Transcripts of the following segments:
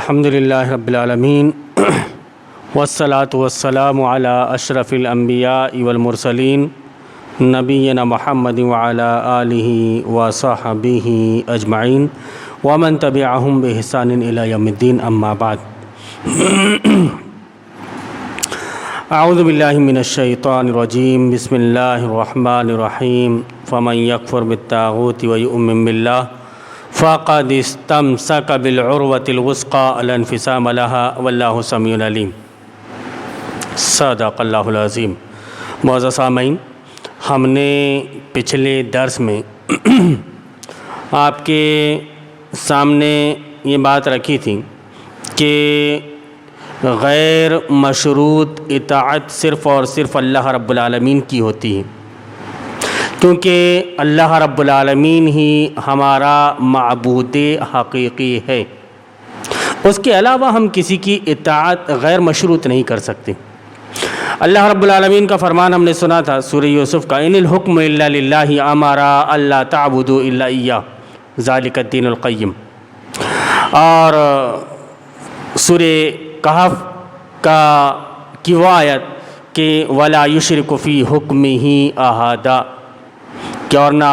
الحمدللہ رب العالمین والصلاة والسلام علی اشرف الانبیاء والمرسلین نبینا محمد وعلی آلہ وصحبہ اجمعین ومن تبعہم بإحسان الی یوم الدین اما بعد اعوذ باللہ من الشیطان الرجیم بسم اللہ الرحمن الرحیم فمن یکفر بالطاغوت ویؤمن باللہ فقد استمسک بالعروۃ الوثقی لا انفصام لها واللہ سمیع علیم۔ صدق اللہ العظیم۔ معزز سامعین، ہم نے پچھلے درس میں آپ کے سامنے یہ بات رکھی تھی کہ غیر مشروط اطاعت صرف اور صرف اللہ رب العالمین کی ہوتی ہے، کیونکہ اللہ رب العالمین ہی ہمارا معبود حقیقی ہے۔ اس کے علاوہ ہم کسی کی اطاعت غیر مشروط نہیں کر سکتے۔ اللہ رب العالمین کا فرمان ہم نے سنا تھا سورہ یوسف کا، ان الحکم الا للہ امر الا تعبدوا الا ایاہ ذالک الدین القیم، اور سورہ کہف کی وہ آیت کہ ولا یشرک فی حکمہ احدا، کہ اور نہ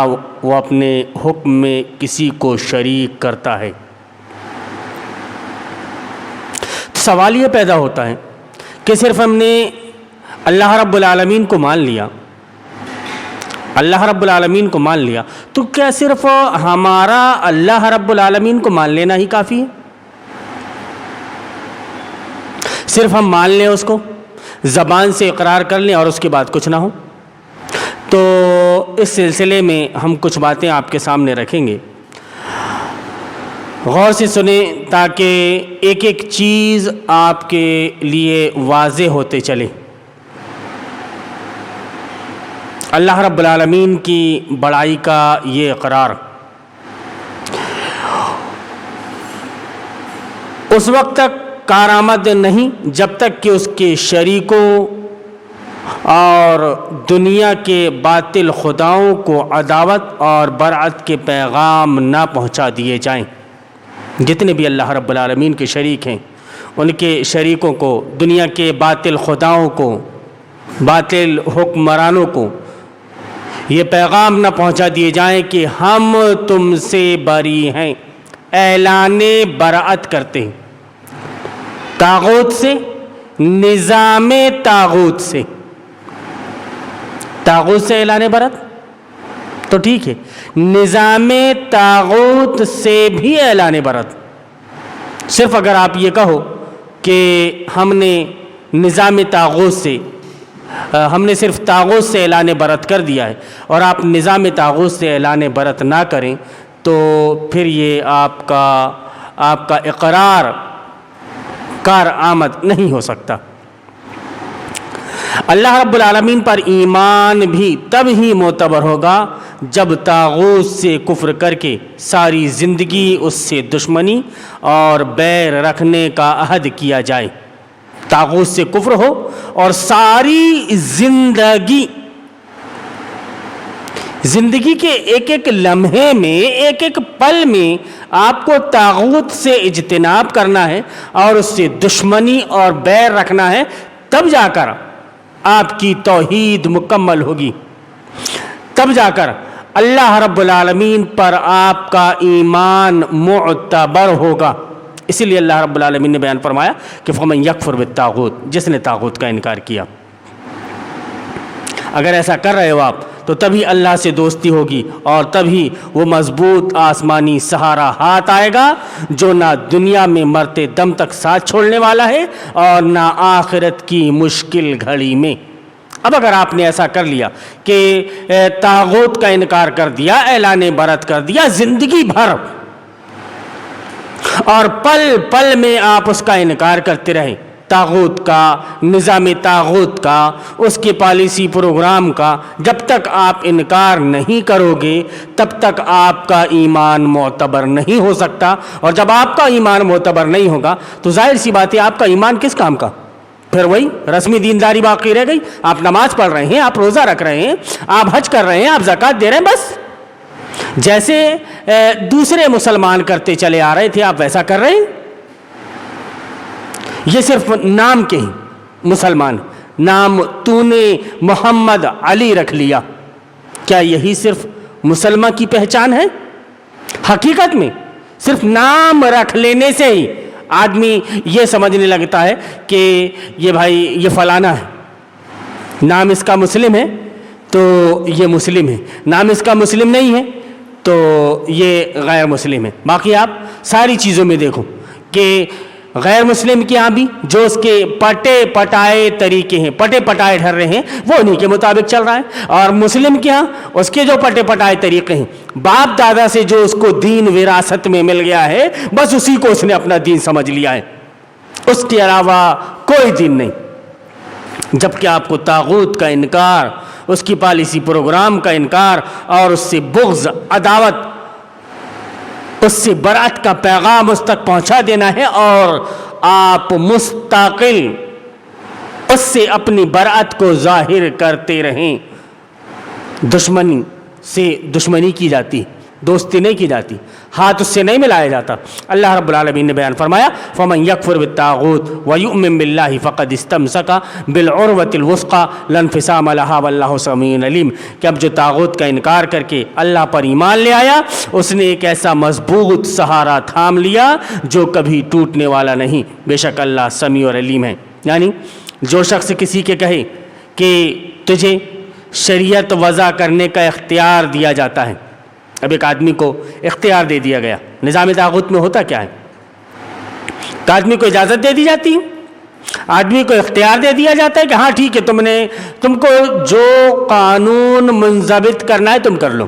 وہ اپنے حکم میں کسی کو شریک کرتا ہے۔ سوال یہ پیدا ہوتا ہے کہ صرف ہم نے اللہ رب العالمین کو مان لیا، اللہ رب العالمین کو مان لیا، تو کیا صرف ہمارا اللہ رب العالمین کو مان لینا ہی کافی ہے؟ صرف ہم مان لیں، اس کو زبان سے اقرار کر لیں اور اس کے بعد کچھ نہ ہو؟ تو اس سلسلے میں ہم کچھ باتیں آپ کے سامنے رکھیں گے، غور سے سنیں تاکہ ایک ایک چیز آپ کے لیے واضح ہوتے چلے۔ اللہ رب العالمین کی بڑائی کا یہ اقرار اس وقت تک کارآمد نہیں جب تک کہ اس کے شریکوں اور دنیا کے باطل خداؤں کو عداوت اور برات کے پیغام نہ پہنچا دیے جائیں۔ جتنے بھی اللہ رب العالمین کے شریک ہیں، ان کے شریکوں کو، دنیا کے باطل خداؤں کو، باطل حکمرانوں کو یہ پیغام نہ پہنچا دیے جائیں کہ ہم تم سے بری ہیں، اعلان برات کرتے ہیں طاغوت سے، نظام طاغوت سے۔ طاغوت سے اعلان برات تو ٹھیک ہے، نظام طاغوت سے بھی اعلان برات۔ صرف اگر آپ یہ کہو کہ ہم نے نظام طاغوت سے، ہم نے صرف طاغوت سے اعلان برات کر دیا ہے، اور آپ نظام طاغوت سے اعلان برات نہ کریں، تو پھر یہ آپ کا اقرار کارآمد نہیں ہو سکتا۔ اللہ رب العالمین پر ایمان بھی تب ہی معتبر ہوگا جب طاغوت سے کفر کر کے ساری زندگی اس سے دشمنی اور بیر رکھنے کا عہد کیا جائے۔ طاغوت سے کفر ہو اور ساری زندگی کے ایک ایک لمحے میں، ایک ایک پل میں آپ کو طاغوت سے اجتناب کرنا ہے اور اس سے دشمنی اور بیر رکھنا ہے، تب جا کر آپ کی توحید مکمل ہوگی، تب جا کر اللہ رب العالمین پر آپ کا ایمان معتبر ہوگا۔ اسی لیے اللہ رب العالمین نے بیان فرمایا کہ فمن یکفر بالطاغوت، جس نے طاغوت کا انکار کیا۔ اگر ایسا کر رہے ہو آپ تو تبھی اللہ سے دوستی ہوگی، اور تبھی وہ مضبوط آسمانی سہارا ہاتھ آئے گا جو نہ دنیا میں مرتے دم تک ساتھ چھوڑنے والا ہے اور نہ آخرت کی مشکل گھڑی میں۔ اب اگر آپ نے ایسا کر لیا کہ طاغوت کا انکار کر دیا، اعلان برات کر دیا زندگی بھر، اور پل پل میں آپ اس کا انکار کرتے رہے، طاغوت کا، نظام طاغوت کا، اس کے پالیسی پروگرام کا، جب تک آپ انکار نہیں کرو گے تب تک آپ کا ایمان معتبر نہیں ہو سکتا، اور جب آپ کا ایمان معتبر نہیں ہوگا تو ظاہر سی بات ہے آپ کا ایمان کس کام کا؟ پھر وہی رسمی دینداری باقی رہ گئی۔ آپ نماز پڑھ رہے ہیں، آپ روزہ رکھ رہے ہیں، آپ حج کر رہے ہیں، آپ زکوٰۃ دے رہے ہیں، بس جیسے دوسرے مسلمان کرتے چلے آ رہے تھے آپ ویسا کر رہے ہیں۔ یہ صرف نام کے ہی مسلمان، نام تو نے محمد علی رکھ لیا، کیا یہی صرف مسلمان کی پہچان ہے؟ حقیقت میں صرف نام رکھ لینے سے ہی آدمی یہ سمجھنے لگتا ہے کہ یہ بھائی یہ فلانا ہے، نام اس کا مسلم ہے تو یہ مسلم ہے، نام اس کا مسلم نہیں ہے تو یہ غیر مسلم ہے۔ باقی آپ ساری چیزوں میں دیکھو کہ غیر مسلم کے یہاں بھی جو اس کے پٹے پٹائے طریقے ہیں، پٹے پٹائے ڈھر رہے ہیں، وہ انہی کے مطابق چل رہا ہے، اور مسلم کے ہاں اس کے جو پٹے پٹائے طریقے ہیں، باپ دادا سے جو اس کو دین وراثت میں مل گیا ہے، بس اسی کو اس نے اپنا دین سمجھ لیا ہے، اس کے علاوہ کوئی دین نہیں۔ جبکہ آپ کو طاغوت کا انکار، اس کی پالیسی پروگرام کا انکار اور اس سے بغض، عداوت، اس سے برات کا پیغام اس تک پہنچا دینا ہے، اور آپ مستقل اس سے اپنی برات کو ظاہر کرتے رہیں۔ دشمنی سے دشمنی کی جاتی، دوستی نہیں کی جاتی، ہاتھ اس سے نہیں ملایا جاتا۔ اللہ رب العالمین نے بیان فرمایا فَمَن يَكْفُرْ بِالطَّاغُوتِ وَيُؤْمِن بِاللَّهِ فَقَدِ اسْتَمْسَكَ بِالْعُرْوَةِ الْوُثْقَىٰ لَا انفِصَامَ لَهَا وَاللَّهُ سَمِيعٌ عَلِيمٌ، کہ اب جو طاغوت کا انکار کر کے اللہ پر ایمان لے آیا، اس نے ایک ایسا مضبوط سہارا تھام لیا جو کبھی ٹوٹنے والا نہیں، بے شک اللہ سمیع اور علیم ہے۔ یعنی جو شخص کسی کے کہے کہ تجھے شریعت وضع کرنے کا اختیار دیا جاتا ہے، اب ایک آدمی کو اختیار دے دیا گیا، نظام طاغوت میں ہوتا کیا ہے کہ آدمی کو اجازت دے دی جاتی ہے، آدمی کو اختیار دے دیا جاتا ہے کہ ہاں ٹھیک ہے، تم کو جو قانون منضبط کرنا ہے تم کر لو،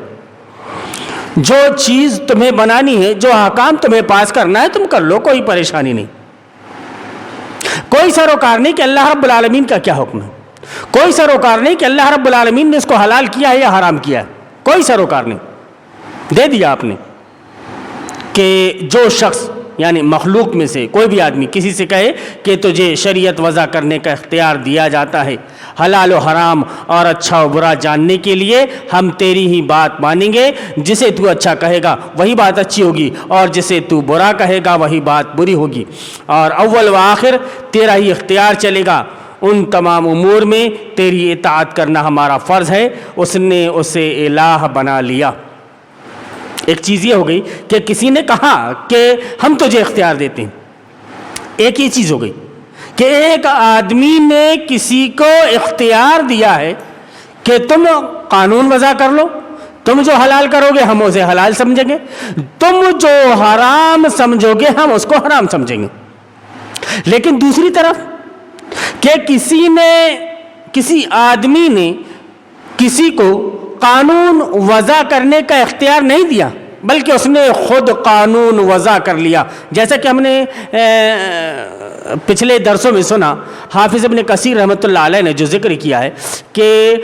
جو چیز تمہیں بنانی ہے، جو احکام تمہیں پاس کرنا ہے تم کر لو، کوئی پریشانی نہیں، کوئی سروکار نہیں کہ اللہ رب العالمین کا کیا حکم ہے، کوئی سروکار نہیں کہ اللہ رب العالمین نے اس کو حلال کیا ہے یا حرام کیا ہے، کوئی سروکار نہیں، دے دیا آپ نے کہ جو شخص یعنی مخلوق میں سے کوئی بھی آدمی کسی سے کہے کہ تجھے شریعت وضع کرنے کا اختیار دیا جاتا ہے، حلال و حرام اور اچھا و برا جاننے کے لیے ہم تیری ہی بات مانیں گے، جسے تو اچھا کہے گا وہی بات اچھی ہوگی اور جسے تو برا کہے گا وہی بات بری ہوگی، اور اول و آخر تیرا ہی اختیار چلے گا، ان تمام امور میں تیری اطاعت کرنا ہمارا فرض ہے۔ اس نے اسے الہ بنا لیا۔ ایک چیز یہ ہو گئی کہ کسی نے کہا کہ ہم تجھے اختیار دیتے ہیں، ایک یہ چیز ہو گئی کہ ایک آدمی نے کسی کو اختیار دیا ہے کہ تم قانون وضع کر لو، تم جو حلال کرو گے ہم اسے حلال سمجھیں گے، تم جو حرام سمجھو گے ہم اس کو حرام سمجھیں گے۔ لیکن دوسری طرف کہ کسی آدمی نے کسی کو قانون وضع کرنے کا اختیار نہیں دیا، بلکہ اس نے خود قانون وضع کر لیا، جیسا کہ ہم نے پچھلے درسوں میں سنا، حافظ ابن کثیر رحمۃ اللہ علیہ نے جو ذکر کیا ہے کہ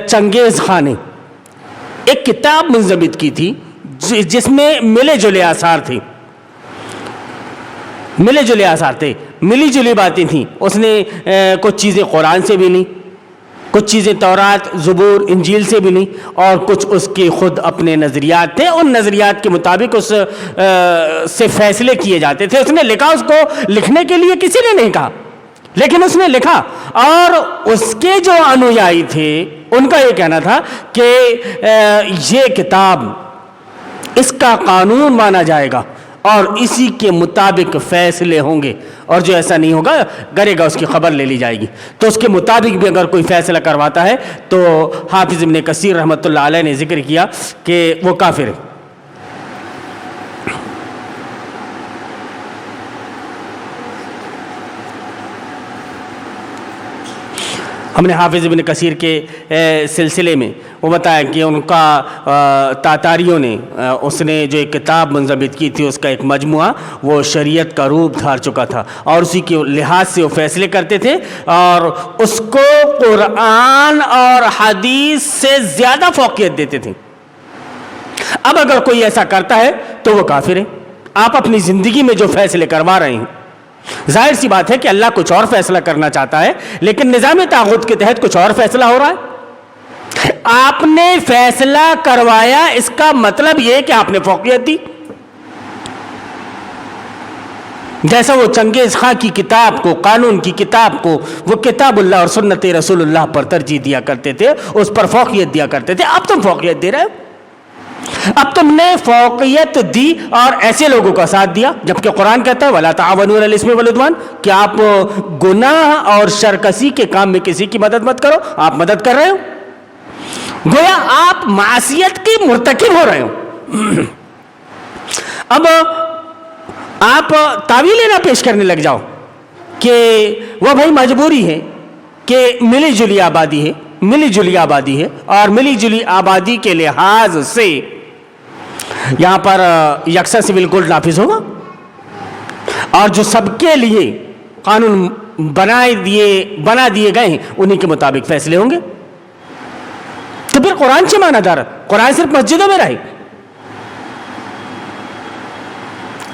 چنگیز خان نے ایک کتاب منضبط کی تھی جس میں ملے جلے آثار تھے، ملی جلی باتیں تھیں، اس نے کچھ چیزیں قرآن سے بھی لیں، کچھ چیزیں تورات، زبور، انجیل سے بھی نہیں، اور کچھ اس کے خود اپنے نظریات تھے، ان نظریات کے مطابق اس سے فیصلے کیے جاتے تھے۔ اس نے لکھا، اس کو لکھنے کے لیے کسی نے نہیں کہا، لیکن اس نے لکھا، اور اس کے جو انویائی تھے ان کا یہ کہنا تھا کہ یہ کتاب اس کا قانون مانا جائے گا اور اسی کے مطابق فیصلے ہوں گے، اور جو ایسا نہیں ہوگا کرے گا اس کی خبر لے لی جائے گی۔ تو اس کے مطابق بھی اگر کوئی فیصلہ کرواتا ہے تو حافظ ابن کثیر رحمۃ اللہ علیہ نے ذکر کیا کہ وہ کافر ہے۔ ہم نے حافظ ابن کثیر کے سلسلے میں وہ بتایا کہ ان کا تاتاریوں نے اس نے جو ایک کتاب منضبط کی تھی، اس کا ایک مجموعہ وہ شریعت کا روپ دھار چکا تھا، اور اسی کے لحاظ سے وہ فیصلے کرتے تھے، اور اس کو قرآن اور حدیث سے زیادہ فوقیت دیتے تھے۔ اب اگر کوئی ایسا کرتا ہے تو وہ کافر ہے۔ آپ اپنی زندگی میں جو فیصلے کروا رہے ہیں، ظاہر سی بات ہے کہ اللہ کچھ اور فیصلہ کرنا چاہتا ہے، لیکن نظام طاغوت کے تحت کچھ اور فیصلہ ہو رہا ہے۔ آپ نے فیصلہ کروایا، اس کا مطلب یہ کہ آپ نے فوقیت دی۔ جیسا وہ چنگیز خاں کی کتاب کو، قانون کی کتاب کو، وہ کتاب اللہ اور سنت رسول اللہ پر ترجیح دیا کرتے تھے، اس پر فوقیت دیا کرتے تھے. اب تم فوقیت دے رہے ہو. اب تم نے فوقیت دی اور ایسے لوگوں کا ساتھ دیا، جبکہ قرآن کہتا ہے وَلَا تَعَاوَنُوا عَلَى الْإِثْمِ وَالْعُدْوَانِ کہ آپ گناہ اور شرکسی کے کام میں کسی کی مدد مت کرو. آپ مدد کر رہے ہو، گویا آپ معصیت کے مرتکب ہو رہے ہو. اب آپ تعویلیں نہ پیش کرنے لگ جاؤ کہ وہ بھائی مجبوری ہے کہ ملی جلی آبادی ہے، ملی جلی آبادی ہے، اور ملی جلی آبادی کے لحاظ سے یہاں پر یکساں سول کوڈ نافذ ہوگا، اور جو سب کے لیے قانون بنا دیے گئے ہیں انہی کے مطابق فیصلے ہوں گے. تو پھر قرآن سے معنی دار، قرآن صرف مسجدوں میں رہے،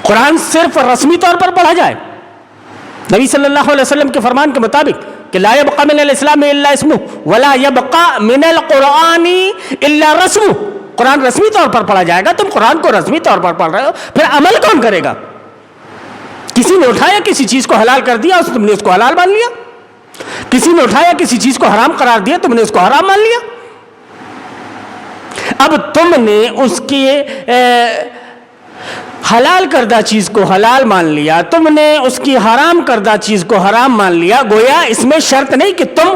قرآن صرف رسمی طور پر پڑھا جائے. نبی صلی اللہ علیہ وسلم کے فرمان کے مطابق کہ لا يبقى من الاسلام الا اسمه ولا يبقى من القرآن الا رسمه، قرآن رسمی طور پر پڑھا جائے گا. تم قرآن کو رسمی طور پر پڑھ رہے ہو، پھر عمل کون کرے گا؟ کسی نے اٹھایا کسی چیز کو حلال کر دیا، تم نے اس کو حلال مان لیا. کسی نے اٹھایا کسی چیز کو حرام قرار دیا، تم نے اس کو حرام مان لیا. اب تم نے اس کے حلال کردہ چیز کو حلال مان لیا، تم نے اس کی حرام کردہ چیز کو حرام مان لیا. گویا اس میں شرط نہیں کہ تم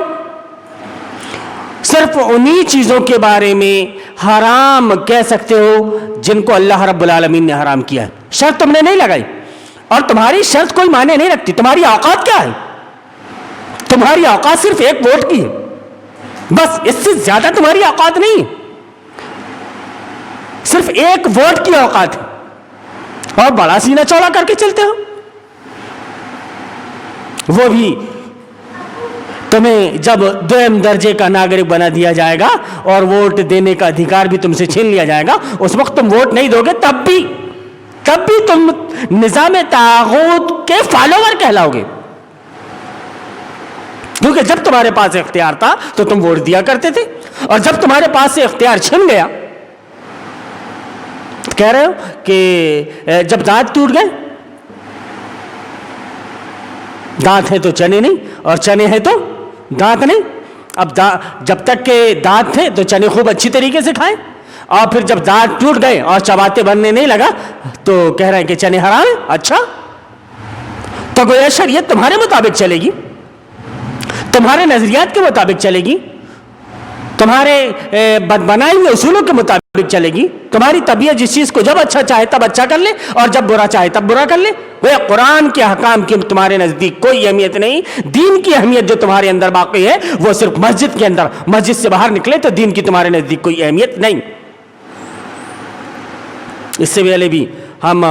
صرف انہی چیزوں کے بارے میں حرام کہہ سکتے ہو جن کو اللہ رب العالمین نے حرام کیا ہے. شرط تم نے نہیں لگائی، اور تمہاری شرط کوئی معنی نہیں رکھتی. تمہاری اوقات کیا ہے؟ تمہاری اوقات صرف ایک ووٹ کی ہے، بس اس سے زیادہ تمہاری اوقات نہیں ہے. صرف ایک ووٹ کی اوقات ہے، اور بڑا سینہ چوڑا کر کے چلتے ہو. وہ بھی تمہیں جب دویم درجے کا ناگرک بنا دیا جائے گا اور ووٹ دینے کا ادھیکار بھی تم سے چھین لیا جائے گا، اس وقت تم ووٹ نہیں دو گے، تب بھی تم نظام طاغوت کے فالوور کہلاؤ گے. کیونکہ جب تمہارے پاس اختیار تھا تو تم ووٹ دیا کرتے تھے، اور جب تمہارے پاس سے اختیار چھن گیا، کہہ رہے ہو کہ جب دانت ٹوٹ گئے، دانت ہے تو چنے نہیں، اور چنے ہیں تو دانت نہیں. اب جب تک کہ دانت تھے تو چنے خوب اچھی طریقے سے کھائے، اور پھر جب دانت ٹوٹ گئے اور چباتے بننے نہیں لگا تو کہہ رہے ہیں کہ چنے حرام ہیں. اچھا، تو گویا شریعت تمہارے مطابق چلے گی، تمہارے نظریات کے مطابق چلے گی، تمہارے بنائے ہوئے اصولوں کے مطابق چلے گی. تمہاری طبیعت جس چیز کو جب اچھا چاہے تب اچھا کر لے، اور جب برا چاہے تب برا کر لے. وہ قرآن کے احکام کی تمہارے نزدیک کوئی اہمیت نہیں. دین کی اہمیت جو تمہارے اندر باقی ہے وہ صرف مسجد کے اندر، مسجد سے باہر نکلے تو دین کی تمہارے نزدیک کوئی اہمیت نہیں. اس سے پہلے بھی ہم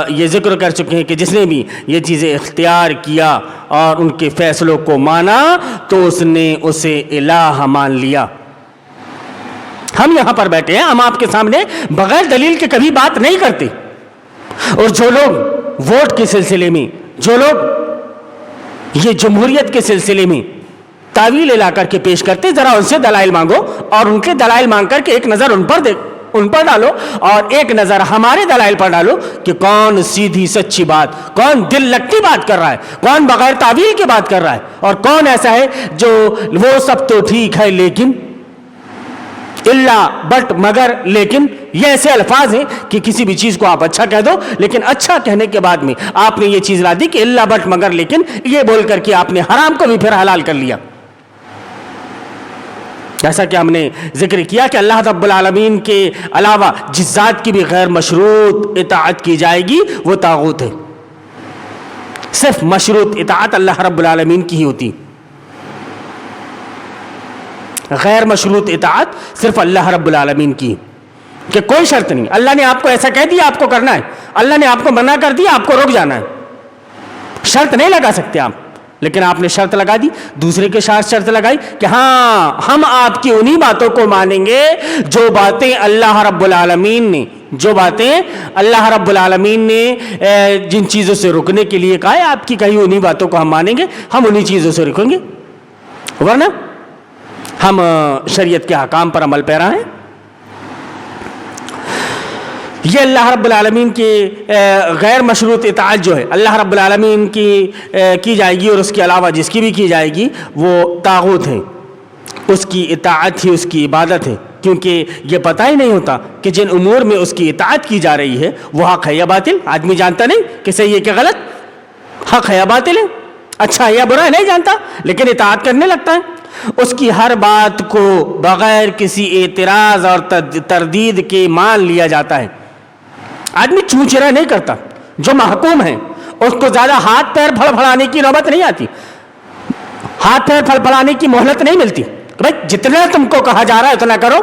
یہ ذکر کر چکے ہیں کہ جس نے بھی یہ چیزیں اختیار کیا اور ان کے فیصلوں کو مانا تو اس نے اسے الہ مان لیا. ہم یہاں پر بیٹھے ہیں، ہم آپ کے سامنے بغیر دلیل کے کبھی بات نہیں کرتے. اور جو لوگ ووٹ کے سلسلے میں، جو لوگ یہ جمہوریت کے سلسلے میں تعویل لا کر کے پیش کرتے، ذرا ان سے دلائل مانگو، اور ان کے دلائل مانگ کر کے ایک نظر ان پر ڈالو، اور ایک نظر ہمارے دلائل پر ڈالو کہ کون سیدھی سچی بات، کون دل لگتی بات کر رہا ہے، کون بغیر تعویل کے بات کر رہا ہے، اور کون ایسا ہے جو وہ سب تو ٹھیک ہے لیکن اللہ بٹ مگر لیکن. یہ ایسے الفاظ ہیں کہ کسی بھی چیز کو آپ اچھا کہہ دو، لیکن اچھا کہنے کے بعد میں آپ نے یہ چیز لا دی کہ اللہ بٹ مگر لیکن، یہ بول کر کے آپ نے حرام کو بھی پھر حلال کر لیا. جیسا کہ ہم نے ذکر کیا کہ اللہ رب العالمین کے علاوہ جس ذات کی بھی غیر مشروط اطاعت کی جائے گی وہ طاغوت ہے. صرف مشروط اطاعت اللہ رب العالمین کی ہی ہوتی، غیر مشروط اطاعت صرف اللہ رب العالمین کی، کہ کوئی شرط نہیں. اللہ نے آپ کو ایسا کہہ دیا آپ کو کرنا ہے، اللہ نے آپ کو منع کر دیا آپ کو رک جانا ہے. شرط نہیں لگا سکتے آپ، لیکن آپ نے شرط لگا دی، دوسرے کے ساتھ شرط لگائی کہ ہاں ہم آپ کی انہی باتوں کو مانیں گے جو باتیں اللہ رب العالمین نے، جو باتیں اللہ رب العالمین نے جن چیزوں سے رکنے کے لیے کہا ہے، آپ کی کہی انہی باتوں کو ہم مانیں گے، ہم انہی چیزوں سے رکیں گے، ورنہ ہم شریعت کے احکام پر عمل پیرا ہیں. یہ اللہ رب العالمین کی غیر مشروط اطاعت جو ہے اللہ رب العالمین کی جائے گی اور اس کے علاوہ جس کی بھی کی جائے گی وہ طاغوت ہے، اس کی اطاعت ہی اس کی عبادت ہے، کیونکہ یہ پتہ ہی نہیں ہوتا کہ جن امور میں اس کی اطاعت کی جا رہی ہے وہ حق ہے یا باطل۔ آدمی جانتا نہیں کہ صحیح ہے کہ غلط، حق ہے یا باطل ہے، اچھا ہے یا برا ہے، نہیں جانتا، لیکن اطاعت کرنے لگتا ہے۔ اس کی ہر بات کو بغیر کسی اعتراض اور تردید کے مان لیا جاتا ہے۔ آدمی چونچرا نہیں کرتا، جو محکوم ہے اس کو زیادہ ہاتھ پیر پھڑپھڑانے کی نوبت نہیں آتی، ہاتھ پیر پھڑپھڑانے کی مہلت نہیں ملتی۔ بھائی جتنا تم کو کہا جا رہا ہے اتنا کرو۔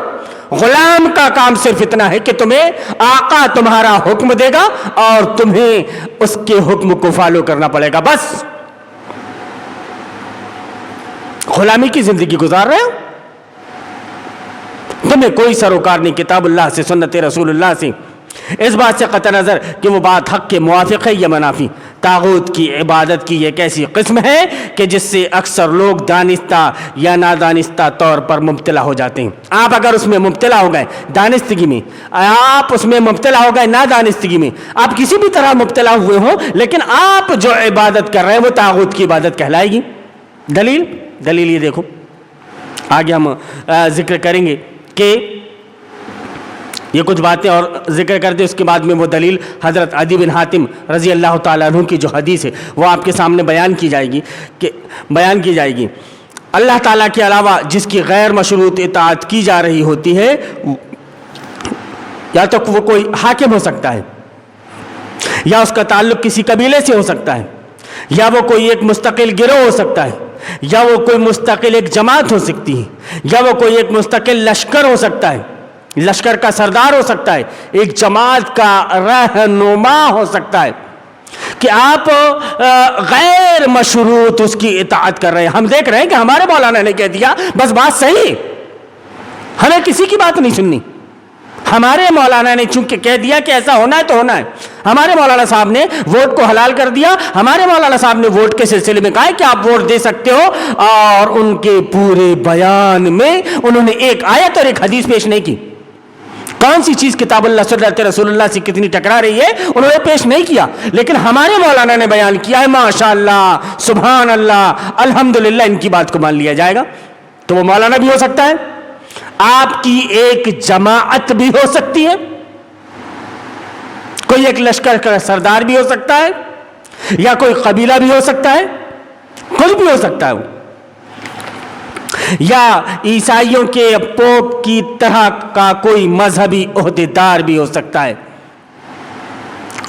غلام کا کام صرف اتنا ہے کہ تمہیں آقا تمہارا حکم دے گا اور تمہیں اس کے حکم کو فالو کرنا پڑے گا، بس۔ غلامی کی زندگی گزار رہے ہو، تمہیں کوئی سروکار نہیں کتاب اللہ سے، سنت رسول اللہ سے، اس بات سے قطع نظر کہ وہ بات حق کے موافق ہے یا منافی۔ طاغوت کی عبادت کی ایک ایسی قسم ہے کہ جس سے اکثر لوگ دانستہ یا نادانستہ طور پر مبتلا ہو جاتے ہیں۔ آپ اگر اس میں مبتلا ہو گئے دانستگی میں، آپ اس میں مبتلا ہو گئے نادانستگی میں، آپ کسی بھی طرح مبتلا ہوئے ہوں، لیکن آپ جو عبادت کر رہے ہیں وہ طاغوت کی عبادت کہلائے گی۔ دلیل یہ دیکھو، آگے ہم ذکر کریں گے کہ یہ کچھ باتیں اور ذکر کر دیں، اس کے بعد میں وہ دلیل حضرت عدی بن حاتم رضی اللہ تعالیٰ عنہ کی جو حدیث ہے وہ آپ کے سامنے بیان کی جائے گی۔ اللہ تعالیٰ کے علاوہ جس کی غیر مشروط اطاعت کی جا رہی ہوتی ہے، یا تو وہ کوئی حاکم ہو سکتا ہے، یا اس کا تعلق کسی قبیلے سے ہو سکتا ہے، یا وہ کوئی ایک مستقل گروہ ہو سکتا ہے، یا وہ کوئی مستقل ایک جماعت ہو سکتی ہے، یا وہ کوئی ایک مستقل لشکر ہو سکتا ہے، لشکر کا سردار ہو سکتا ہے، ایک جماعت کا رہنما ہو سکتا ہے، کہ آپ غیر مشروط اس کی اطاعت کر رہے ہیں۔ ہم دیکھ رہے ہیں کہ ہمارے مولانا نے کہہ دیا بس بات صحیح ہے، ہمیں کسی کی بات نہیں سننی۔ ہمارے مولانا نے چونکہ کہہ دیا کہ ایسا ہونا ہے تو ہونا ہے، ہمارے مولانا صاحب نے ووٹ کو حلال کر دیا، ہمارے مولانا صاحب نے ووٹ کے سلسلے میں کہا ہے کہ آپ ووٹ دے سکتے ہو، اور ان کے پورے بیان میں انہوں نے ایک آیت اور ایک حدیث پیش نہیں کی۔ کون سی چیز کتاب اللہ سنت رسول اللہ سے کتنی ٹکرا رہی ہے انہوں نے پیش نہیں کیا، لیکن ہمارے مولانا نے بیان کیا ہے، ماشاءاللہ، سبحان اللہ، الحمدللہ، ان کی بات کو مان لیا جائے گا۔ تو وہ مولانا بھی ہو سکتا ہے، آپ کی ایک جماعت بھی ہو سکتی ہے، کوئی ایک لشکر کا سردار بھی ہو سکتا ہے، یا کوئی قبیلہ بھی ہو سکتا ہے، کچھ بھی ہو سکتا ہے، یا عیسائیوں کے پوپ کی طرح کا کوئی مذہبی عہدیدار بھی ہو سکتا ہے،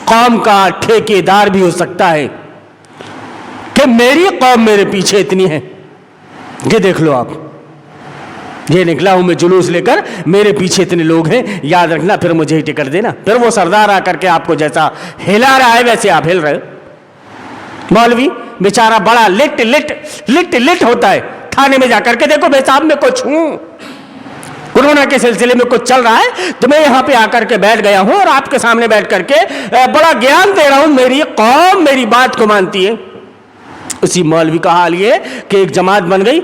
قوم کا ٹھیکیدار بھی ہو سکتا ہے کہ میری قوم میرے پیچھے اتنی ہے، یہ دیکھ لو آپ، یہ نکلا ہوں میں جلوس لے کر، میرے پیچھے اتنے لوگ ہیں، یاد رکھنا، پھر مجھے ہی ٹکٹ دینا۔ پھر وہ سردار آ کر کے آپ کو جیسا ہلا رہا ہے ویسے آپ ہل رہے ہو۔ مولوی بیچارہ بڑا لٹ ہوتا ہے، تھانے میں جا کر کے دیکھو بے صاحب میں کچھ ہوں، کورونا کے سلسلے میں کچھ چل رہا ہے تو میں یہاں پہ آ کر کے بیٹھ گیا ہوں اور آپ کے سامنے بیٹھ کر کے بڑا گیان دے رہا ہوں، میری قوم میری بات کو مانتی ہے۔ اسی مولوی کا حال یہ کہ ایک جماعت بن گئی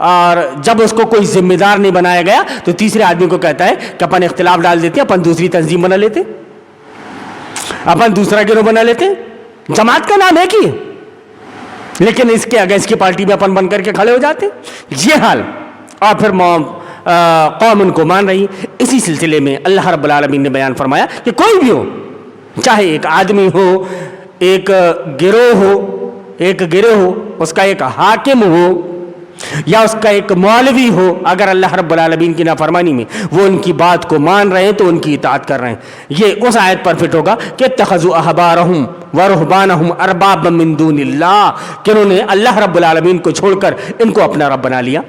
اور جب اس کو کوئی ذمہ دار نہیں بنایا گیا تو تیسرے آدمی کو کہتا ہے کہ اپن اختلاف ڈال دیتے ہیں، اپن دوسری تنظیم بنا لیتے، اپن دوسرا گروہ بنا لیتے۔ جماعت کا نام ہے کہ لیکن اس کے اگینسٹ کی پارٹی میں اپن بن کر کے کھڑے ہو جاتے، یہ حال، اور پھر قوم ان کو مان رہی۔ اسی سلسلے میں اللہ رب العالمین نے بیان فرمایا کہ کوئی بھی ہو، چاہے ایک آدمی ہو، ایک گروہ ہو، اس کا ایک حاکم ہو یا اس کا ایک مولوی ہو، اگر اللہ رب العالمین کی نافرمانی میں وہ ان کی بات کو مان رہے ہیں تو ان کی اطاعت کر رہے ہیں۔ یہ اس آیت پر فٹ ہوگا کہ اتخذوا احبارهم ورهبانهم اربابا من دون اللہ، کہ انہوں نے اللہ رب العالمین کو چھوڑ کر ان کو اپنا رب بنا لیا۔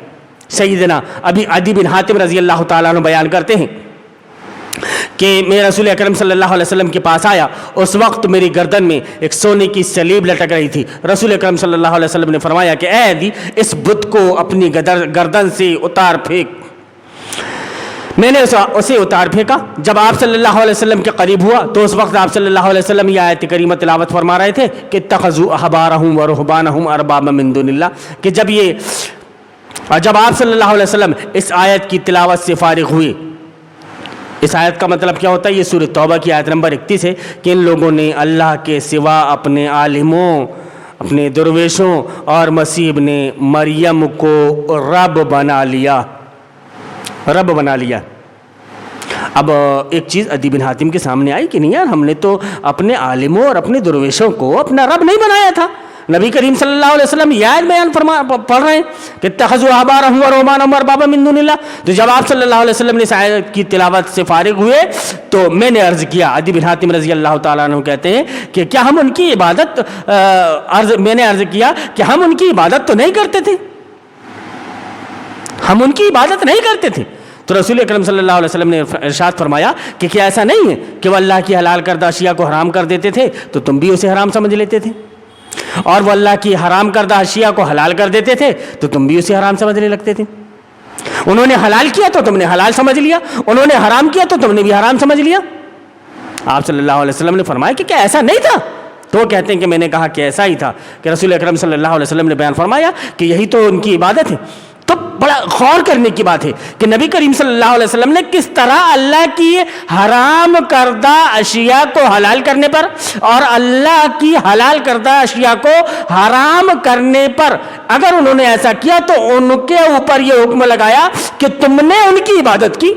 سیدنا ابھی عدی بن حاتم رضی اللہ تعالیٰ عنہ بیان کرتے ہیں کہ میں رسول اکرم صلی اللہ علیہ وسلم کے پاس آیا، اس وقت میری گردن میں ایک سونے کی سلیب لٹک رہی تھی۔ رسول اکرم صلی اللہ علیہ وسلم نے فرمایا کہ اے عدی، اس بت کو اپنی گردن سے اتار پھینک۔ میں نے اسے اتار پھینکا۔ جب آپ صلی اللہ علیہ وسلم کے قریب ہوا تو اس وقت آپ صلی اللہ علیہ وسلم یہ آیت کریمہ تلاوت فرما رہے تھے کہ اتخذوا احبارهم ورهبانهم اربابا من دون اللہ، کہ جب یہ اور جب آپ صلی اللہ علیہ وسلم اس آیت کی تلاوت سے فارغ ہوئے، اس آیت کا مطلب کیا ہوتا ہے؟ یہ سورۃ توبہ کی آیت نمبر 31 ہے کہ ان لوگوں نے اللہ کے سوا اپنے عالموں، اپنے درویشوں اور مسیح ابن مریم کو رب بنا لیا، رب بنا لیا۔ اب ایک چیز عدی بن حاتم کے سامنے آئی کہ نہیں یار، ہم نے تو اپنے عالموں اور اپنے درویشوں کو اپنا رب نہیں بنایا تھا۔ نبی کریم صلی اللہ علیہ وسلم یہ آیت بیان پڑھ رہے ہیں کہ اتخذوا احبارهم ورهبانهم اربابا من دون اللہ۔ تو جب آپ صلی اللہ علیہ وسلم نے اس آیت کی تلاوت سے فارغ ہوئے تو میں نے عرض کیا، عدی بن حاتم رضی اللہ تعالیٰ عنہ کہتے ہیں کہ کیا ہم ان کی عبادت میں نے عرض کیا کہ ہم ان کی عبادت تو نہیں کرتے تھے، ہم ان کی عبادت نہیں کرتے تھے۔ تو رسول اکرم صلی اللہ علیہ وسلم نے ارشاد فرمایا کہ کیا ایسا نہیں ہے کہ وہ اللہ کی حلال کردہ اشیاء کو حرام کر دیتے تھے تو تم بھی اسے حرام سمجھ لیتے تھے، اور وہ اللہ کی حرام کردہ اشیاء کو حلال کر دیتے تھے تو تم بھی اسے حرام سمجھنے لگتے تھے۔ انہوں نے حلال کیا تو تم نے حلال سمجھ لیا، انہوں نے حرام کیا تو تم نے بھی حرام سمجھ لیا۔ آپ صلی اللہ علیہ وسلم نے فرمایا کہ کیا ایسا نہیں تھا؟ تو وہ کہتے ہیں کہ میں نے کہا کہ ایسا ہی تھا کہ رسول اکرم صلی اللہ علیہ وسلم نے بیان فرمایا کہ یہی تو ان کی عبادت ہے۔ تو بڑا غور کرنے کی بات ہے کہ نبی کریم صلی اللہ علیہ وسلم نے کس طرح اللہ کی حرام کردہ اشیاء کو حلال کرنے پر اور اللہ کی حلال کردہ اشیاء کو حرام کرنے پر اگر انہوں نے ایسا کیا تو ان کے اوپر یہ حکم لگایا کہ تم نے ان کی عبادت کی۔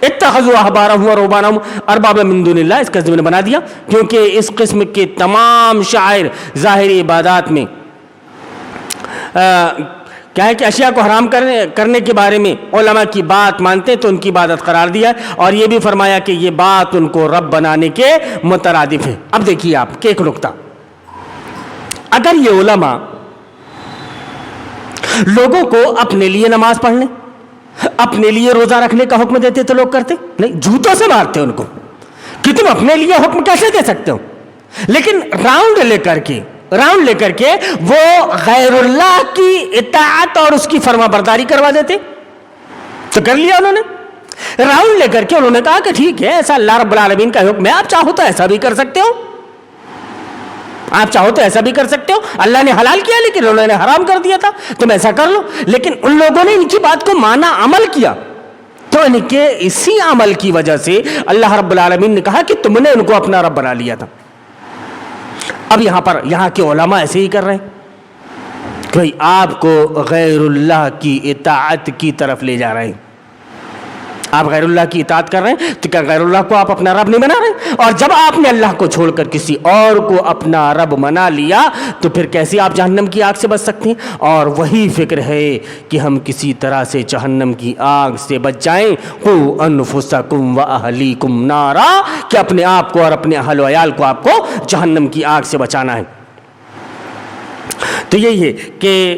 اتخذوا احبارهم ورهبانهم اربابا من دون اللہ، اس کا ضمن بنا دیا، کیونکہ اس قسم کے تمام شعائر ظاہری عبادات میں کیا ہے کہ اشیاء کو حرام کرنے کے بارے میں علماء کی بات مانتے تو ان کی عبادت قرار دیا، اور یہ بھی فرمایا کہ یہ بات ان کو رب بنانے کے مترادف ہے۔ اب دیکھیے آپ کہ ایک نقطہ، اگر یہ علماء لوگوں کو اپنے لیے نماز پڑھنے، اپنے لیے روزہ رکھنے کا حکم دیتے تو لوگ کرتے نہیں، جوتوں سے مارتے ان کو کہ تم اپنے لیے حکم کیسے دے سکتے ہو، لیکن راؤنڈ لے کر کے وہ غیر اللہ کی اطاعت اور اس کی فرما برداری کروا دیتے۔ تو کر لیا انہوں نے، راؤنڈ لے کر کے انہوں نے کہا کہ ٹھیک ہے ایسا اللہ رب العالمین کا حکم ہے، آپ چاہو تو ایسا بھی کر سکتے ہو، آپ چاہو تو ایسا بھی کر سکتے ہو، اللہ نے حلال کیا لیکن انہوں نے حرام کر دیا تھا، تم ایسا کر لو۔ لیکن ان لوگوں نے ان کی بات کو مانا، عمل کیا، تو ان کے اسی عمل کی وجہ سے اللہ رب العالمین نے کہا کہ تم نے ان کو اپنا رب بنا لیا تھا۔ اب یہاں کے علماء ایسے ہی کر رہے ہیں کہ آپ کو غیر اللہ کی اطاعت کی طرف لے جا رہے ہیں، آپ غیر اللہ کی اطاعت کر رہے ہیں، تو کیا غیر اللہ کو آپ اپنا رب نہیں بنا رہے؟ اور جب آپ نے اللہ کو چھوڑ کر کسی اور کو اپنا رب بنا لیا تو پھر کیسے آپ جہنم کی آگ سے بچ سکتے ہیں؟ اور وہی فکر ہے کہ ہم کسی طرح سے جہنم کی آگ سے بچ جائیں، قوا انفسکم واہلیکم نارا، کہ اپنے آپ کو اور اپنے اہل و عیال کو آپ کو جہنم کی آگ سے بچانا ہے۔ تو یہی ہے کہ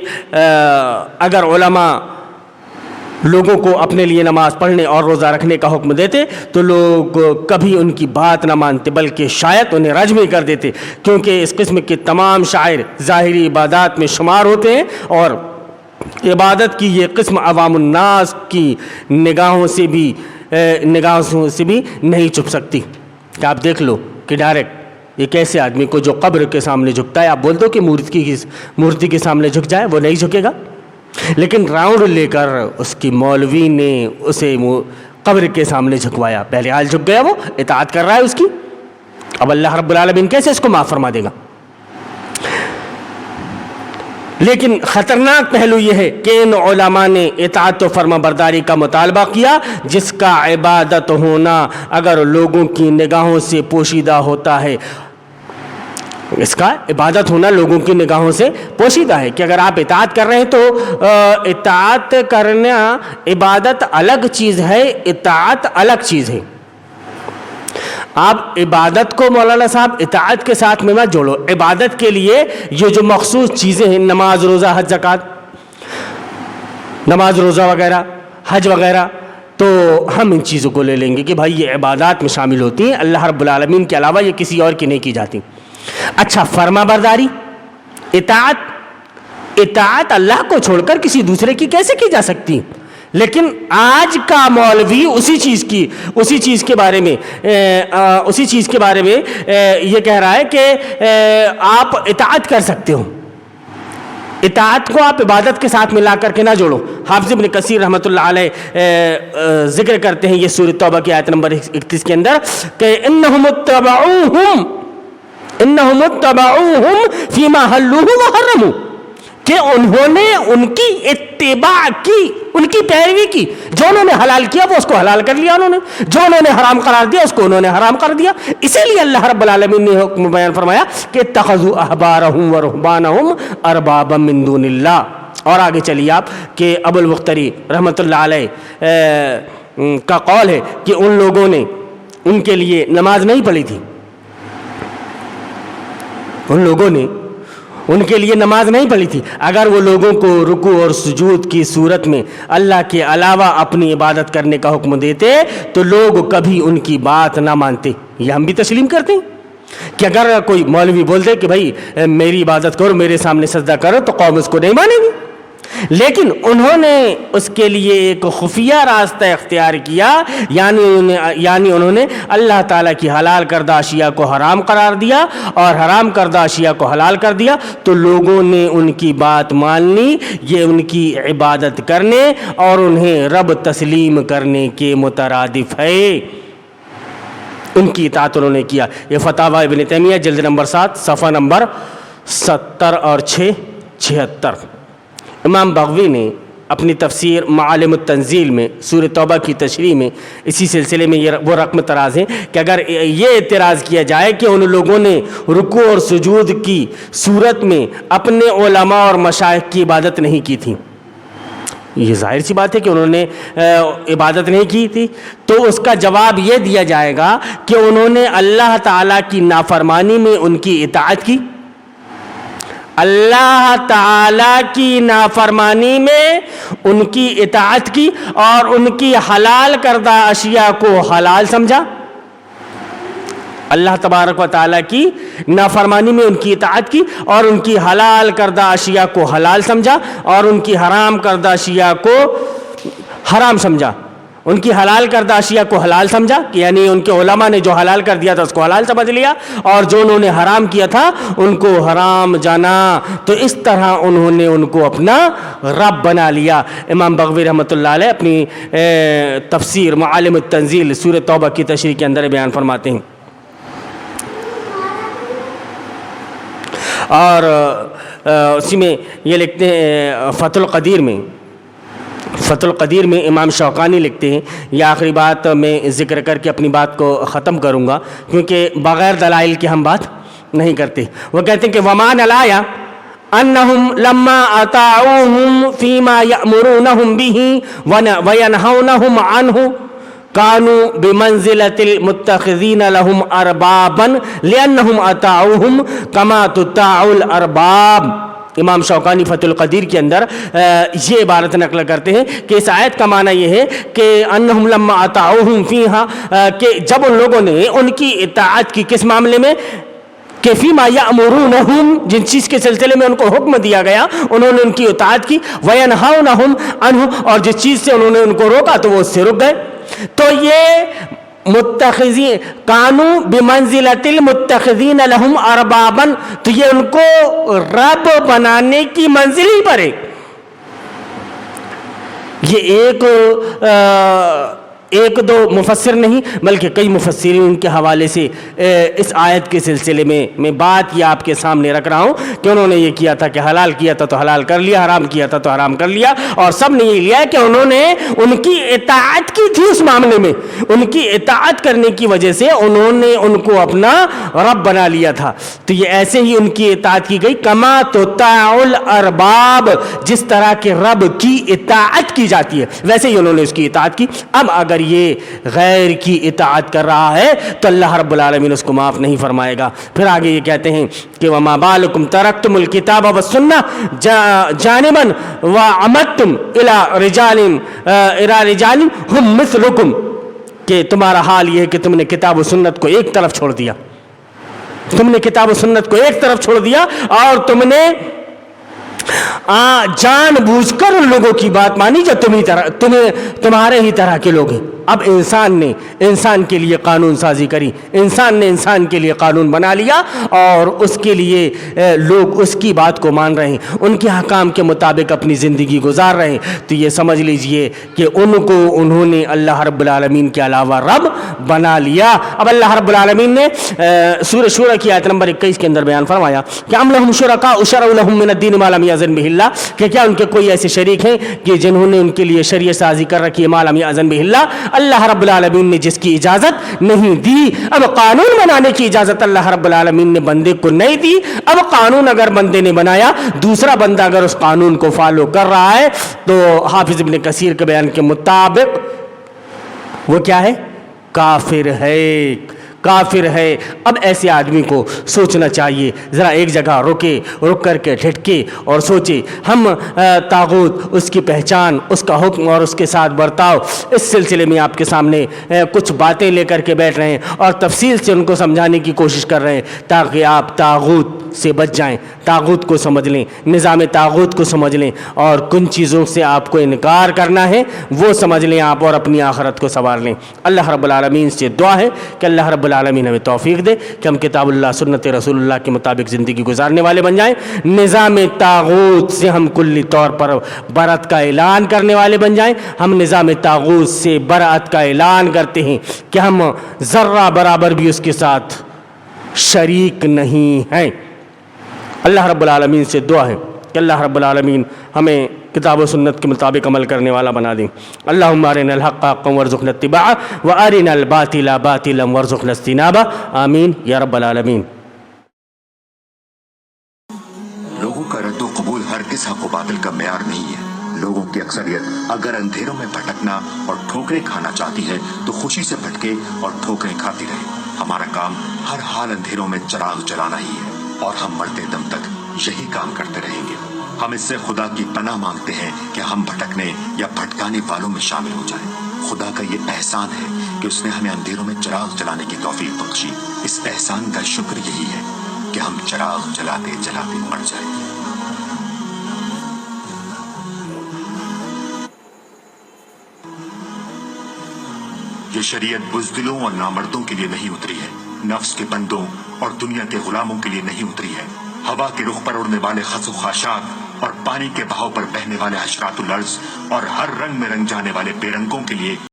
اگر علماء لوگوں کو اپنے لیے نماز پڑھنے اور روزہ رکھنے کا حکم دیتے تو لوگ کبھی ان کی بات نہ مانتے بلکہ شاید انہیں رجم ہی کر دیتے، کیونکہ اس قسم کے تمام شعائر ظاہری عبادات میں شمار ہوتے ہیں، اور عبادت کی یہ قسم عوام الناس کی نگاہوں سے بھی نہیں چھپ سکتی۔ کہ آپ دیکھ لو کہ ڈائریکٹ ایک ایسے آدمی کو جو قبر کے سامنے جھکتا ہے، آپ بول دو کہ مورتی کے سامنے جھک جائے، وہ نہیں جھکے گا، لیکن راؤنڈ لے کر اس کی مولوی نے اسے قبر کے سامنے جھکوایا، پہلے حال جھک گیا، وہ اطاعت کر رہا ہے اس کی، اب اللہ رب العالمین کیسے اس کو معاف فرما دے گا؟ لیکن خطرناک پہلو یہ ہے کہ ان علماء نے اطاعت و فرما برداری کا مطالبہ کیا جس کا عبادت ہونا اگر لوگوں کی نگاہوں سے پوشیدہ ہوتا ہے، اس کا عبادت ہونا لوگوں کی نگاہوں سے پوشیدہ ہے، کہ اگر آپ اطاعت کر رہے ہیں تو اطاعت کرنا عبادت الگ چیز ہے، اطاعت الگ چیز ہے۔ آپ عبادت کو مولانا صاحب اطاعت کے ساتھ میں مت جوڑو، عبادت کے لیے یہ جو مخصوص چیزیں ہیں، نماز روزہ حج زکوٰۃ، نماز روزہ وغیرہ حج وغیرہ، تو ہم ان چیزوں کو لے لیں گے کہ بھائی یہ عبادات میں شامل ہوتی ہیں، اللہ رب العالمین کے علاوہ یہ کسی اور کی نہیں کی جاتی۔ اچھا، فرما برداری، اطاعت اللہ کو چھوڑ کر کسی دوسرے کی کیسے کی جا سکتی؟ لیکن آج کا مولوی اسی چیز کے بارے میں یہ کہہ رہا ہے کہ آپ اطاعت کر سکتے ہو، اطاعت کو آپ عبادت کے ساتھ ملا کر کے نہ جوڑو. حافظ ابن کثیر رحمۃ اللہ علیہ ذکر کرتے ہیں یہ سورۃ توبہ کی آیت نمبر 31 کے اندر کہ انہم اتبعوہم فیما حلوہ وحرموا، کہ انہوں نے ان کی اتباع کی، ان کی پیروی کی. جو انہوں نے حلال کیا وہ اس کو حلال کر لیا انہوں نے، جو انہوں نے حرام قرار دیا اس کو انہوں نے حرام کر دیا. اسی لیے اللہ رب العالمین نے حکم بیان فرمایا کہ اتخذوا احبارہم ورہبانہم اربابا من دون اللہ. اور آگے چلیے آپ کہ ابو البختری رحمۃ اللہ علیہ کا قول ہے کہ ان لوگوں نے ان کے لیے نماز نہیں پڑھی تھی، ان لوگوں نے ان کے لیے نماز نہیں پڑھی تھی. اگر وہ لوگوں کو رکوع اور سجود کی صورت میں اللہ کے علاوہ اپنی عبادت کرنے کا حکم دیتے تو لوگ کبھی ان کی بات نہ مانتے. یہ ہم بھی تسلیم کرتے ہیں کہ اگر کوئی مولوی بول دے کہ بھائی میری عبادت کرو، میرے سامنے سجدہ کرو، تو قوم اس کو نہیں مانے گی. لیکن انہوں نے اس کے لیے ایک خفیہ راستہ اختیار کیا، یعنی انہوں نے اللہ تعالیٰ کی حلال کردہ اشیاء کو حرام قرار دیا اور حرام کردہ اشیاء کو حلال کر دیا. تو لوگوں نے ان کی بات مان لی. یہ ان کی عبادت کرنے اور انہیں رب تسلیم کرنے کے مترادف ہے. ان کی اطاعت انہوں نے کیا. یہ فتاوی ابن تیمیہ جلد نمبر 7 صفحہ نمبر 70 اور 76. امام بغوی نے اپنی تفسیر معالم التنزیل میں سورۃ توبہ کی تشریح میں اسی سلسلے میں یہ وہ رقم تراز ہیں کہ اگر یہ اعتراض کیا جائے کہ ان لوگوں نے رکوع اور سجود کی صورت میں اپنے علماء اور مشائخ کی عبادت نہیں کی تھی، یہ ظاہر سی بات ہے کہ انہوں نے عبادت نہیں کی تھی، تو اس کا جواب یہ دیا جائے گا کہ انہوں نے اللہ تعالیٰ کی نافرمانی میں ان کی اطاعت کی، اللہ تعالیٰ کی نافرمانی میں ان کی اطاعت کی اور ان کی حلال کردہ اشیاء کو حلال سمجھا. اللہ تبارک و تعالیٰ کی نافرمانی میں ان کی اطاعت کی اور ان کی حلال کردہ اشیاء کو حلال سمجھا اور ان کی حرام کردہ اشیاء کو حرام سمجھا. ان کی حلال کردہ اشیاء کو حلال سمجھا، یعنی ان کے علماء نے جو حلال کر دیا تھا اس کو حلال سمجھ لیا، اور جو انہوں نے حرام کیا تھا ان کو حرام جانا. تو اس طرح انہوں نے ان کو اپنا رب بنا لیا. امام بغوی رحمۃ اللہ علیہ اپنی تفسیر معالم التنزیل سورۃ توبہ کی تشریح کے اندر بیان فرماتے ہیں. اور اسی میں یہ لکھتے ہیں فتح القدیر میں امام شوقانی لکھتے ہیں، یہ آخری بات میں ذکر کر کے اپنی بات کو ختم کروں گا کیونکہ بغیر دلائل کے ہم بات نہیں کرتے. وہ کہتے ہیں کہ وَمَا نَلَايَا أَنَّهُمْ لَمَّا أَطَاعُوهُمْ فِيمَا يَأْمُرُونَهُمْ بِهِ وَيَنْهَوْنَهُمْ عَنْهُ كانوا بمنزلة المتخذين لهم أربابا لأنهم أطاعوهم كما تطاع الأرباب. امام شوقانی فتح القدیر کے اندر یہ عبارت نقل کرتے ہیں کہ اس آیت کا معنی یہ ہے کہ انہم لما اطاعوہم فیہا، کہ جب ان لوگوں نے ان کی اطاعت کی کس معاملے میں، کہ فیما یأمرونہم، جن چیز کے سلسلے میں ان کو حکم دیا گیا انہوں نے ان کی اطاعت کی، وینہونہم عنہ، اور جس چیز سے انہوں نے ان کو روکا تو وہ اس سے رک گئے. تو یہ متخذین کانو بمنزلۃ المتخذین لہم اربابا، تو یہ ان کو رب بنانے کی منزل ہی پر ہے. یہ ایک دو مفسر نہیں بلکہ کئی مفسرین کے حوالے سے اس آیت کے سلسلے میں بات یہ آپ کے سامنے رکھ رہا ہوں کہ انہوں نے یہ کیا تھا کہ حلال کیا تھا تو حلال کر لیا، حرام کیا تھا تو حرام کر لیا، اور سب نے یہ لیا کہ انہوں نے ان کی اطاعت کی تھی اس معاملے میں، ان کی اطاعت کرنے کی وجہ سے انہوں نے ان کو اپنا رب بنا لیا تھا. تو یہ ایسے ہی ان کی اطاعت کی گئی کما تطاع الارباب، جس طرح کے رب کی اطاعت کی جاتی ہے ویسے ہی انہوں نے اس کی اطاعت کی. اب اگر یہ غیر کی اطاعت کر رہا ہے تو اللہ رب العالمین اس کو معاف نہیں فرمائے گا. پھر آگے یہ کہتے ہیں کہ وما بالکم ترکتم الکتاب والسنہ جانبا وعمدتم الی رجال هم مثلکم، کہ تمہارا حال یہ ہے کہ تم نے کتاب و سنت کو ایک طرف چھوڑ دیا، تم نے کتاب و سنت کو ایک طرف چھوڑ دیا اور تم نے جان بوجھ کر ان لوگوں کی بات مانی جو تمہارے ہی طرح کے لوگ ہیں. اب انسان کے لیے قانون سازی کری، انسان نے انسان کے لیے قانون بنا لیا اور اس کے لیے لوگ اس کی بات کو مان رہے ہیں، ان کے حکام کے مطابق اپنی زندگی گزار رہے ہیں۔ تو یہ سمجھ لیجئے کہ انہوں نے اللہ رب العالمین کے علاوہ رب بنا لیا۔ اب اللہ رب العالمین نے سورہ شورى کی آیت نمبر 21 کے اندر بیان فرمایا کہ ام لہم شرکاء شرعوا لہم من الدین ما لم یأذن بہ اللہ، کہ کیا ان کے کوئی ایسے شریک ہیں کہ جنہوں نے ان کے لیے شریعت سازی کر رکھی ہے ما لم یأذن بہ اللہ رب العالمین نے جس کی اجازت نہیں دی۔ اب قانون بنانے کی اجازت اللہ رب العالمین نے بندے کو نہیں دی۔ اب قانون اگر بندے نے بنایا، دوسرا بندہ اگر اس قانون کو فالو کر رہا ہے تو حافظ ابن کثیر کے بیان کے مطابق وہ کیا ہے؟ کافر ہے، کافر ہے۔ اب ایسے آدمی کو سوچنا چاہیے، ذرا ایک جگہ رک کر کے ٹھٹکے اور سوچے، ہم طاغوت، اس کی پہچان، اس کا حکم اور اس کے ساتھ برتاؤ، اس سلسلے میں آپ کے سامنے کچھ باتیں لے کر کے بیٹھ رہے ہیں اور تفصیل سے ان کو سمجھانے کی کوشش کر رہے ہیں تاکہ آپ طاغوت سے بچ جائیں، طاغوت کو سمجھ لیں، نظام طاغوت کو سمجھ لیں، اور کن چیزوں سے آپ کو انکار کرنا ہے وہ سمجھ لیں آپ، اور اپنی آخرت کو سنوار لیں۔ اللہ رب العالمین سے دعا ہے کہ اللہ رب العالمین ہمیں توفیق دے کہ ہم کتاب اللہ سنت رسول اللہ کے مطابق زندگی گزارنے والے بن جائیں، نظام طاغوت سے ہم کلی طور پر برات کا اعلان کرنے والے بن جائیں۔ ہم نظام طاغوت سے برات کا اعلان کرتے ہیں کہ ہم ذرہ برابر بھی اس کے ساتھ شریک نہیں ہیں۔ اللہ رب العالمین سے دعا ہے کہ اللہ رب العالمین ہمیں کتاب و سنت کے مطابق عمل کرنے والا بنا دیں۔ اللہم ارنا الحق حقا وارزقنا اتباعہ وارنا الباطل باطلا وارزقنا اجتنابہ، آمین یا رب العالمین۔ لوگوں کا رد و قبول ہرگز حق و باطل کا معیار نہیں ہے۔ لوگوں کی اکثریت اگر اندھیروں میں بھٹکنا اور ٹھوکریں کھانا چاہتی ہے تو خوشی سے بھٹکے اور ٹھوکریں کھاتی رہے۔ ہمارا کام ہر حال اندھیروں میں چراغ جلانا ہی ہے، اور ہم مرتے دم تک یہی کام کرتے رہیں گے۔ ہم اس سے خدا کی پناہ مانگتے ہیں کہ ہم بھٹکنے یا بھٹکانے والوں میں شامل ہو جائیں۔ خدا کا یہ احسان ہے کہ اس نے ہمیں اندھیروں میں چراغ جلانے کی توفیق بخشی۔ اس احسان کا شکر یہی ہے کہ ہم چراغ جلاتے جلاتے مر جائیں۔ یہ شریعت بزدلوں اور نامردوں کے لیے نہیں اتری ہے، نفس کے بندوں اور دنیا کے غلاموں کے لیے نہیں اتری ہے۔ ہوا کے رخ پر اڑنے والے خس و خاشاک اور پانی کے بہاؤ پر بہنے والے حشرات الارض اور ہر رنگ میں رنگ جانے والے بے رنگوں کے لیے